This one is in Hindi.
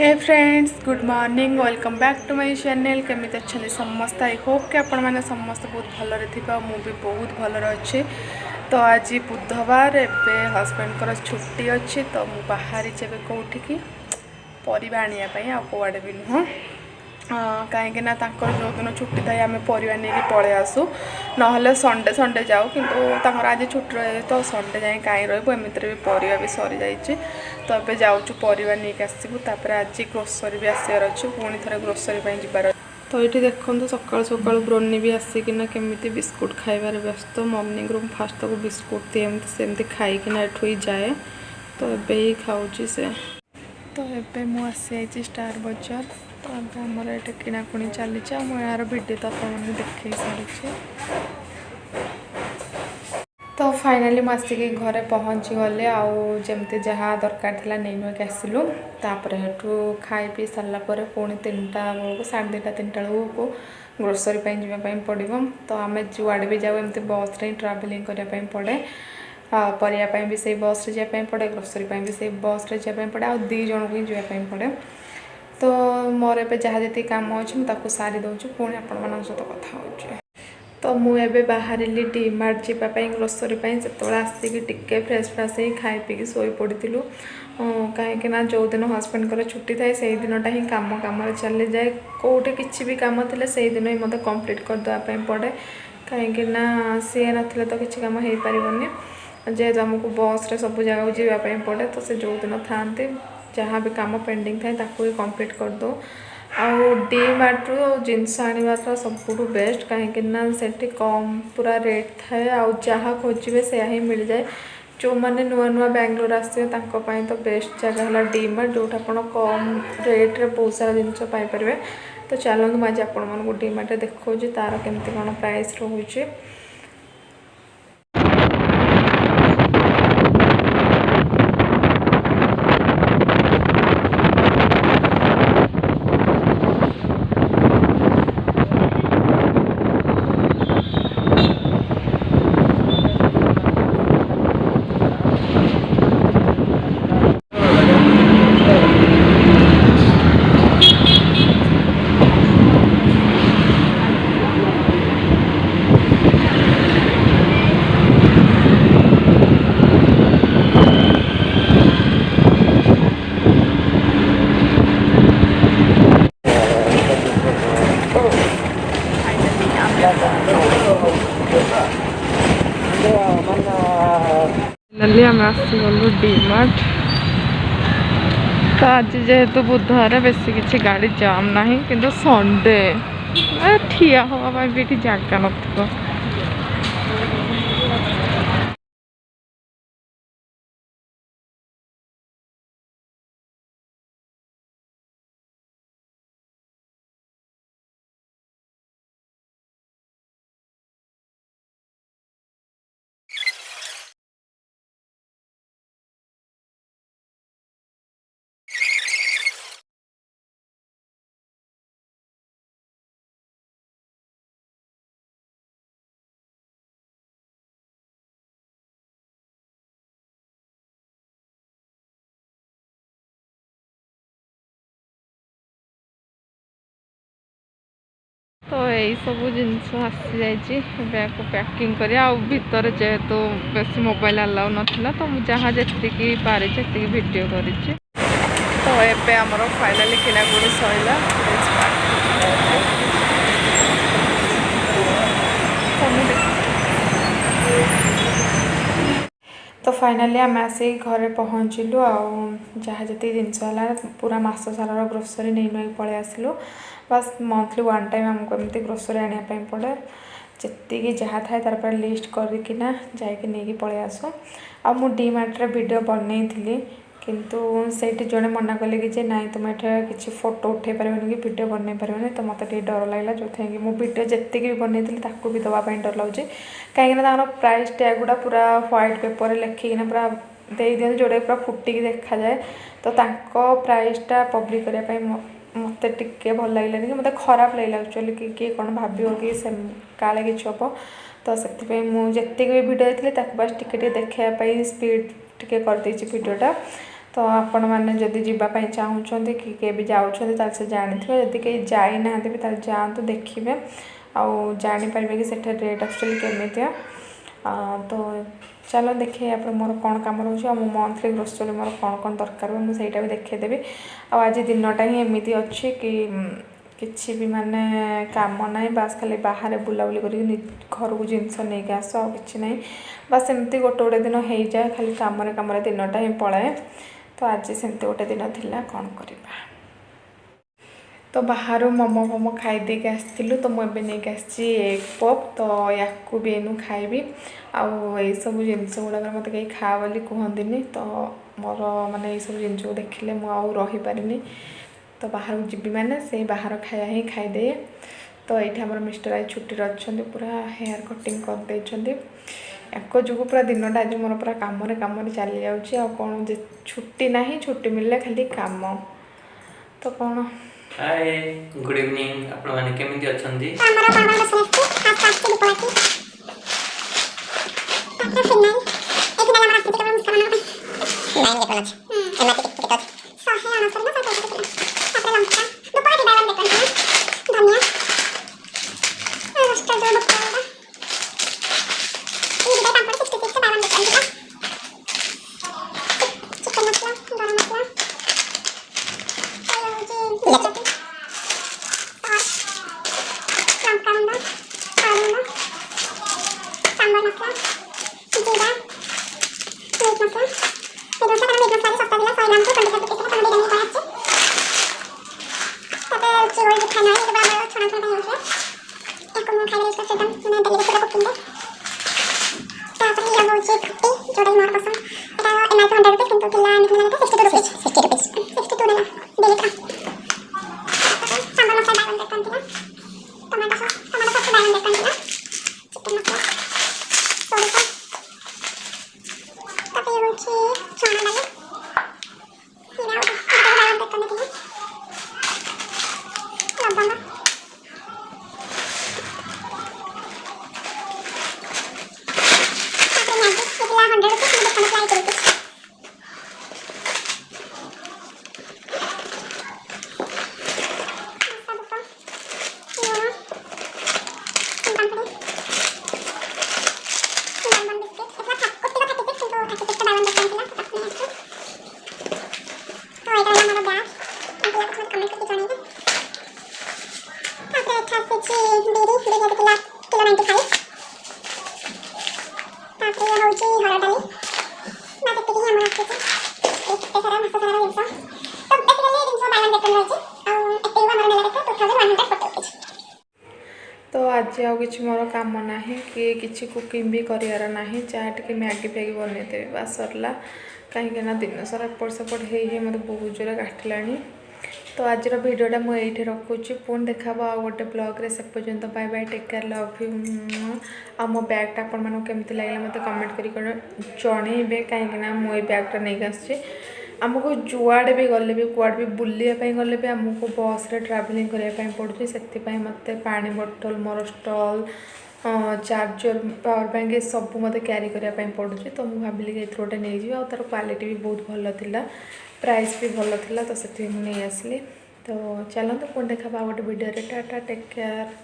Hey friends good morning welcome back to my channel केमी अच्छा समस्त आई होप कि आपण मैंने समस्त बहुत भलरे थी भी बहुत भलरे अच्छे। तो आज बुधवार एवं हजबैंड छुट्टी अच्छी तो मुझे बाहरी जब कौटिकी परिवा आने आ कौड़े भी नुह कहीं जो दिन छुट्टी थाए आम परिवा नहीं पलि आसू ना संडे संडे जाऊ कि आज छुट्टी रहे तो संडे जाए कहीं रमित भी परिवा भी सरी जाइए। तो ये जाऊँ परिवा नहीं आसबू आज ग्रोसरी भी आसार अच्छे पुणी थे ग्रोसरी जबार। तो ये देखो सकाल सकाल ब्रोनी भी आसिकिना केमी बिस्कुट खाइबार व्यस्त मॉर्निंग रू फास्ट तक बिस्कुट दिए सेमती खाईकिना एठू जाए तो ये खाऊँ से। तो ये मुझे आसी स्टार बजार तो आमर ये किणाकुणी चली यार भिडियो तो आपने देख सारी। तो फाइनाली मुझे घरे पहुँची गले आमती जहाँ दरकार थी नहीं नुक आसलु तापर हेठू खाई पी सारापर पुणी 3टा बेलू 2:30 3टा बेलू ग्रोसरी जावाई पड़ो। तो आम जुआड़े भी जाऊ एमती बस रे ट्रावेलिंग करने पड़े परिया भी से बस रे जावाई पड़े ग्रोसरी भी से बस रे जावाई पड़े आ 2 जन को ही जावाई पड़े। तो मोर ए जहाँ जी कम अच्छे सारी दूँ पुणी आपण सहित कथा हो। तो मुझे बाहर डी मार्ट जावाई ग्रोसरी से आसिक टिके फ्रेश फ्रेश ही खाई पी शोई पड़ू कहीं जो दिन हजबैंड छुट्टी थाए से दिनटा ही कम कम चली जाए कौटे किसी भी कम थे से दिन ही मतलब कंप्लीट करदेवाई पड़े कहीं सी ना तो किसी कम हो पारनी जेहेतु आमको बस रे सब जगह जावाई पड़े। तो से जो दिन था जहाँ भी कम पेंडिंग थाए ही कंप्लीट करदो आउ डी मार्ट जिनस आने सब बेस्ट कहीं से कम पूरा रेट थाए आउ जहाँ खोजे से ही मिल जाए जो मैंने नुआ नुआ बेंगलोर आसते तो बेस्ट जगह है डी मार्ट जो कम रेट रे बहुत सारा जिनस पाइपर। तो चलते मुझे आपको डी मार्ट देखा तार केमती कौन प्राइस रोचे। आम आसीगलु डी मार्ट। तो आज जेहेतु बुधवार बेस किसी गाड़ी जाम ना कि संडे ठिया हवा भी जगह न। तो यही सब जिनस आसी जाए पैकिंग कर भीतर जेहेतु बेस मोबाइल अलाउ नाला तो मुझे जहाँ जी पारे वीडियो कर। तो ये आमर फाइनाली किणाकुणी सैला तो फाइनाली आम आसी घरे पहुँचलु जहाँ जी जिनस पूरा मस सारा ग्रोसरी नहीं नुक पलि आसलु बस मंथली 1 टाइम आमको एमती ग्रोसरी आने पड़े जी जहाँ थाए तार पर लिस्ट करना जाकि पलि आसू आ मु डी मार्ट रे वीडियो बनई थी किंतु सेठी जड़े मना कले कि नाई तुम एठे किसी फोटो उठे पारबेनि कि वीडियो बनई पारबेनि तो मत डर लगला जो थी मु वीडियो जितकी भी बनई भी दवाई डर लगे कहीं प्राइस टैग गुड़ा पूरा व्हाइट पेपर लिखिकिना पूरा दे दिखाते जोड़े पूरा फुटिकी देखा जाए तो प्राइसटा पब्लिक करने मत टे भल लगे कि मतलब खराब लगे एक्चुअली कि किए कौन भाव कि काले कि हम तो से मुझे भी भिडियो थी बस टिके देखापी स्पीड टिके कर वीडियोटा तो आपण मैंने जदि जीवाई चाहूँगी कि किए भी जाऊँच से जानी जदि कहीं जाई ना भी जातु देखिए आउ जापर कि से रेट एक्चुअली केमितिया तो चलो देखिए आप मोर कौन कम रोचे मो मंथली ग्रोसरी मोर कौन कौन दरकार हुए मुझे भी देखीदेवी आज दिनटा ही एमती अच्छी कि किसी भी माने काम ना बास खाली बाहर बुलाबुली कर घर को जिनस नहीं आस आ कि ना बास एमती गोटे गोटे दिन हो जाए खाली कम दिनटा ही पलाए तो आज सेमती गोटे दिन थिला कौन करवा तो बाहर मोमो मोमो खाई देके आसलु तो मुझे नहीं आसी एग पप तो या भी एनु खाइबी आउ यही सब जिनस गुड़ाक मत कहीं खा बोली कहती तो मोर माने सब जिनस को देखिले मुझे रही पारिनी तो बाहर को जीवी मैंने से बाहर खाया ही खाईदे तो ये आम मिस्टर आज छुट्टी अच्छा पूरा हेयर कटिंग करदे एक जो पूरा दिनटा आज मोर पूरा कम चली जाऊँगी कौन छुट्टी ना छुट्टी मिलले खाली काम तो कौन हाय गुड इवनिंग आपण माने केमिति अछंती तो आज आउ कि मोर काम ना कि किसी कुकिंग भी करार ना चाह टे मैगी फैगी बनईदेवी बास सरला कहीं दिन सारा एपट सेपट हो मत बहुत जोर काटिला तो आज भिडियोटा मुझे रखुच्छी पुणी देखा आ गोटे ब्लॉग से पर्यंत bye bye take care love you आ मो बैगटा आपमती लगे मत कमेंट कर जनइबे कहीं मुझे बैगटा नहीं आसी आमको जुआड़े भी गले भी कुआड़ भी बुलायापी गले भी आमको बस रे ट्रावेलिंग करने पड़ुଛି से मत पानी बोतल मोर स्टॉल चार्जर पावर बैंक सब मत क्यारी करने पड़ुଛି तो मुझे भाविली कि गोटे नहीं जी और तार क्वालिटी भी बहुत भल था प्राइस भी भल था तो से नहीं आसली तो चलते पुणी देखा गोटे वीडियो टाटा टेक केयर।